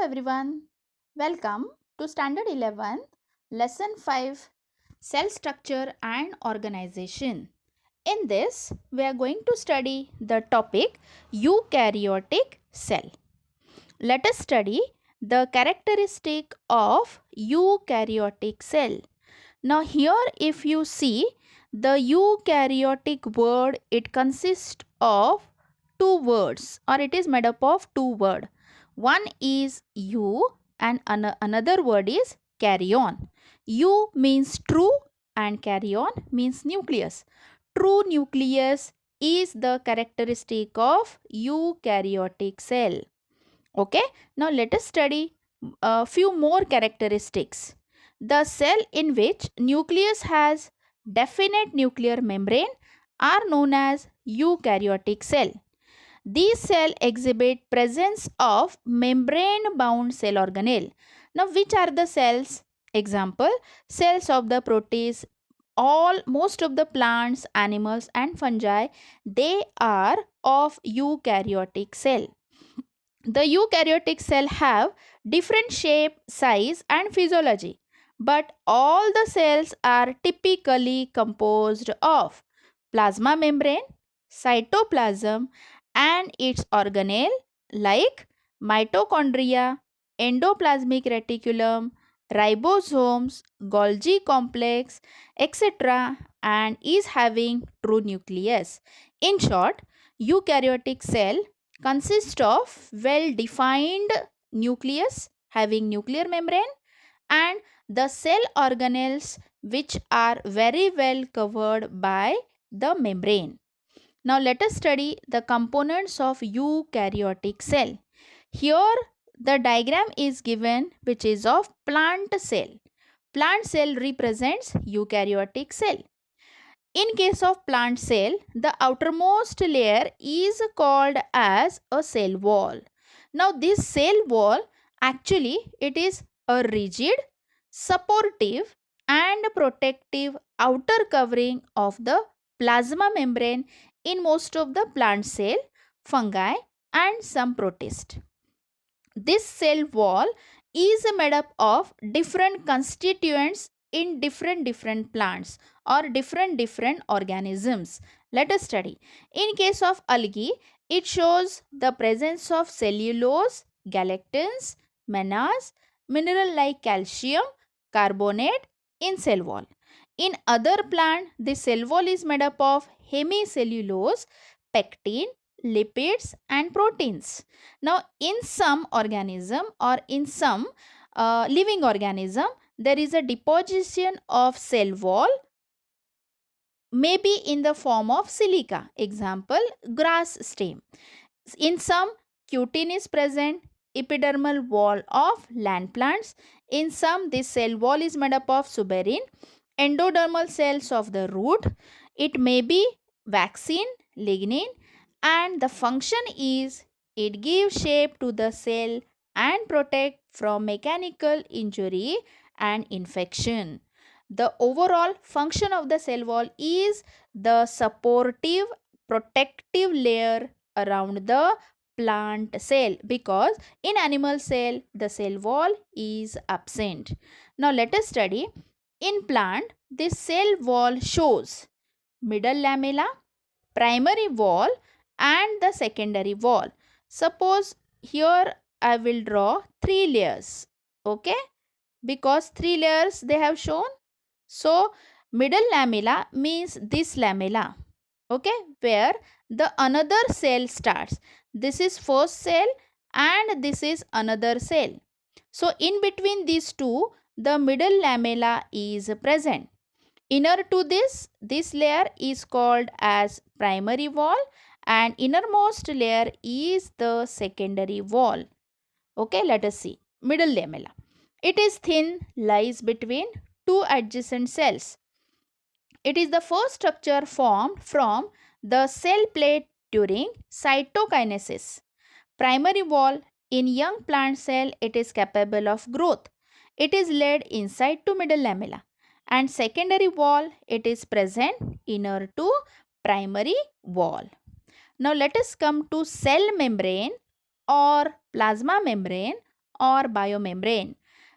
everyone. Welcome to Standard 11, Lesson 5, Cell Structure and Organization. In this, we are going to study the topic Eukaryotic Cell. Let us study the characteristic of eukaryotic cell. Now here if you see the eukaryotic word, it consists of two words or it is made up of two words. One is you and another word is karyon. You means true and karyon means nucleus. True nucleus is the characteristic of eukaryotic cell. Okay, now let us study a few more characteristics. The cell in which nucleus has definite nuclear membrane are known as eukaryotic cell. These cells exhibit presence of membrane-bound cell organelle. Now, which are the cells? Example, cells of the protists, most of the plants, animals and fungi, they are of eukaryotic cell. The eukaryotic cell have different shape, size and physiology, but all the cells are typically composed of plasma membrane, cytoplasm and its organelle like mitochondria, endoplasmic reticulum, ribosomes, Golgi complex, etc. and is having true nucleus. In short, eukaryotic cell consists of well-defined nucleus having nuclear membrane and the cell organelles which are very well covered by the membrane. Now let us study the components of eukaryotic cell. Here the diagram is given which is of plant cell. Plant cell represents eukaryotic cell. In case of plant cell, the outermost layer is called as a cell wall. Now this cell wall actually it is a rigid, supportive and protective outer covering of the plasma membrane in most of the plant cell, fungi and some protists. This cell wall is made up of different constituents in different plants or different organisms. Let us study. In case of algae, it shows the presence of cellulose, galactans, mannose, mineral like calcium, carbonate in cell wall. In other plant, the cell wall is made up of hemicellulose, pectin, lipids and proteins. Now in some organism or in some living organism, there is a deposition of cell wall maybe in the form of silica. Example, grass stem. In some, cutin is present, epidermal wall of land plants. In some, this cell wall is made up of suberin, endodermal cells of the root. It may be vaccine, lignin, and the function is it gives shape to the cell and protect from mechanical injury and infection. The overall function of the cell wall is the supportive protective layer around the plant cell, because in animal cell the cell wall is absent. Now let us study. In plant, this cell wall shows middle lamella, primary wall and the secondary wall. Suppose here I will draw three layers. Okay, because three layers they have shown. So middle lamella means this lamella, okay, where the another cell starts. This is first cell and this is another cell. So in between these two, the middle lamella is present. Inner to this layer is called as primary wall and innermost layer is the secondary wall. Okay, let us see. Middle lamella. It is thin, lies between two adjacent cells. It is the first structure formed from the cell plate during cytokinesis. Primary wall, in young plant cell, it is capable of growth. It is laid inside to middle lamella. And secondary wall, it is present inner to primary wall. Now let us come to cell membrane or plasma membrane or biomembrane.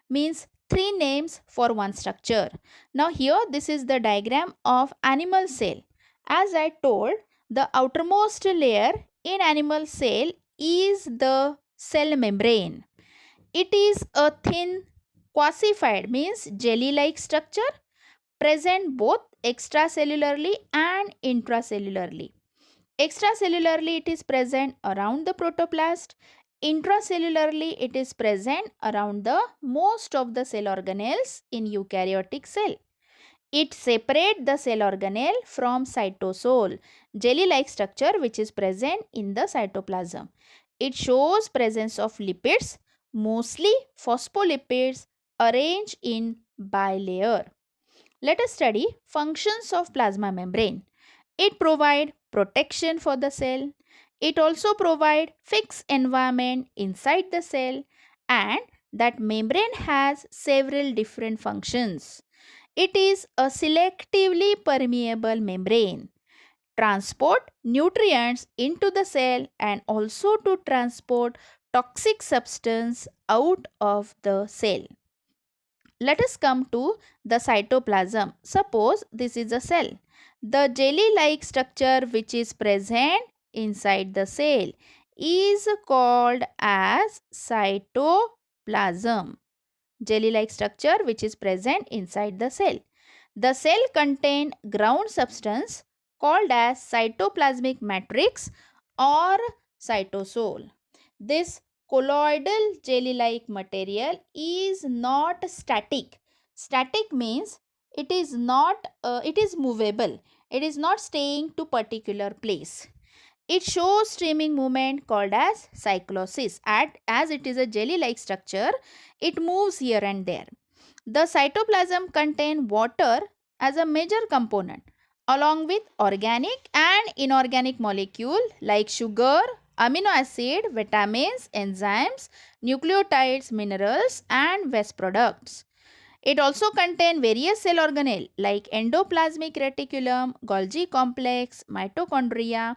Means three names for one structure. Now here this is the diagram of animal cell. As I told, the outermost layer in animal cell is the cell membrane. It is a thin quasified means jelly-like structure present both extracellularly and intracellularly. Extracellularly, it is present around the protoplast. Intracellularly, it is present around the most of the cell organelles in eukaryotic cell. It separates the cell organelle from cytosol, jelly-like structure which is present in the cytoplasm. It shows presence of lipids, mostly phospholipids arranged in bilayer. Let us study functions of plasma membrane. It provides protection for the cell. It also provides fixed environment inside the cell, and that membrane has several different functions. It is a selectively permeable membrane. Transport nutrients into the cell and also to transport toxic substance out of the cell. Let us come to the cytoplasm. Suppose this is a cell. The jelly-like structure which is present inside the cell is called as cytoplasm. Jelly-like structure which is present inside the cell. The cell contains ground substance called as cytoplasmic matrix or cytosol. This colloidal jelly-like material is not static. Static means it is movable. It is not staying to particular place. It shows streaming movement called as cyclosis. As it is a jelly-like structure, it moves here and there. The cytoplasm contains water as a major component along with organic and inorganic molecule like sugar, amino acid, vitamins, enzymes, nucleotides, minerals and waste products. It also contains various cell organelles like endoplasmic reticulum, Golgi complex, mitochondria,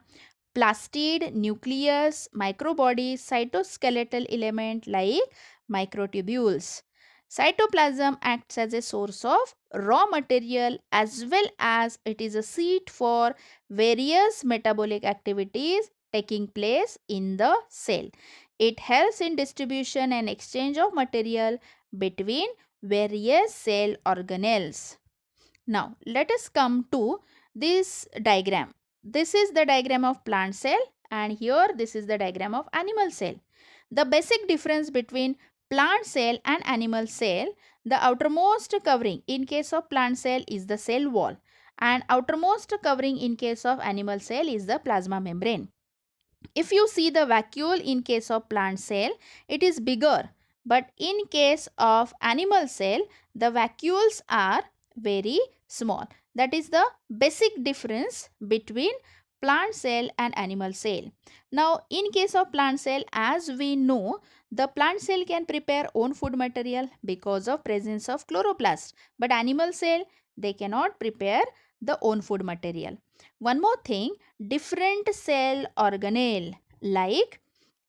plastid, nucleus, microbodies, cytoskeletal element like microtubules. Cytoplasm acts as a source of raw material as well as it is a seat for various metabolic activities taking place in the cell. It helps in distribution and exchange of material between various cell organelles. Now, let us come to this diagram. This is the diagram of plant cell and here this is the diagram of animal cell. The basic difference between plant cell and animal cell, the outermost covering in case of plant cell is the cell wall and outermost covering in case of animal cell is the plasma membrane. If you see the vacuole in case of plant cell, it is bigger, but in case of animal cell, the vacuoles are very small. That is the basic difference between plant cell and animal cell. Now, in case of plant cell, as we know, the plant cell can prepare own food material because of presence of chloroplast. But animal cell, they cannot prepare the own food material. One more thing, different cell organelle like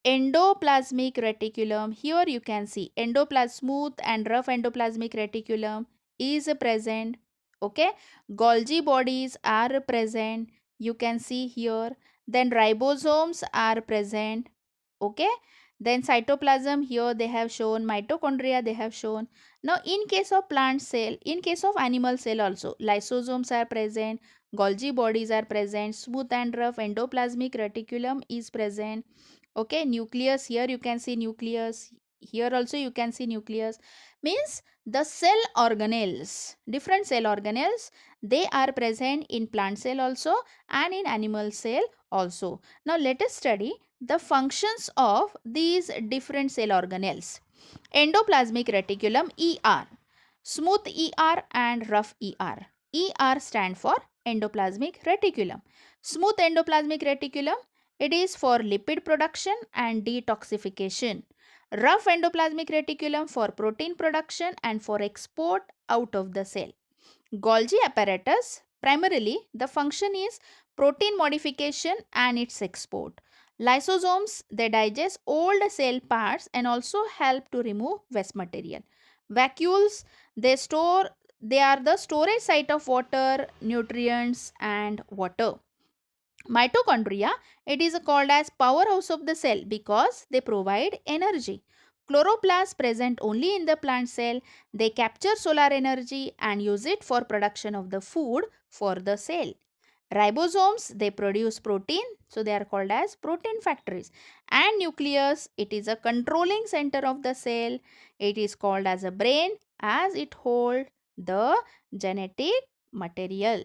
endoplasmic reticulum. Here you can see smooth and rough endoplasmic reticulum is present. Okay, Golgi bodies are present. You can see here. Then ribosomes are present. Okay, then cytoplasm here they have shown, mitochondria they have shown. Now in case of plant cell, in case of animal cell also, lysosomes are present, Golgi bodies are present, smooth and rough endoplasmic reticulum is present. Okay, nucleus, here you can see nucleus, here also you can see nucleus. Means the cell organelles, different cell organelles, they are present in plant cell also and in animal cell also. Now let us study the functions of these different cell organelles. Endoplasmic reticulum, ER, smooth ER and rough ER. ER stand for endoplasmic reticulum. Smooth endoplasmic reticulum, it is for lipid production and detoxification. Rough endoplasmic reticulum for protein production and for export out of the cell. Golgi apparatus, primarily the function is protein modification and its export. Lysosomes, they digest old cell parts and also help to remove waste material. Vacuoles, they are the storage site of water, nutrients and water. Mitochondria, it is called as powerhouse of the cell because they provide energy. Chloroplasts present only in the plant cell, they capture solar energy and use it for production of the food for the cell. Ribosomes, they produce protein, so they are called as protein factories. And nucleus, it is a controlling center of the cell. It is called as a brain as it holds the genetic material.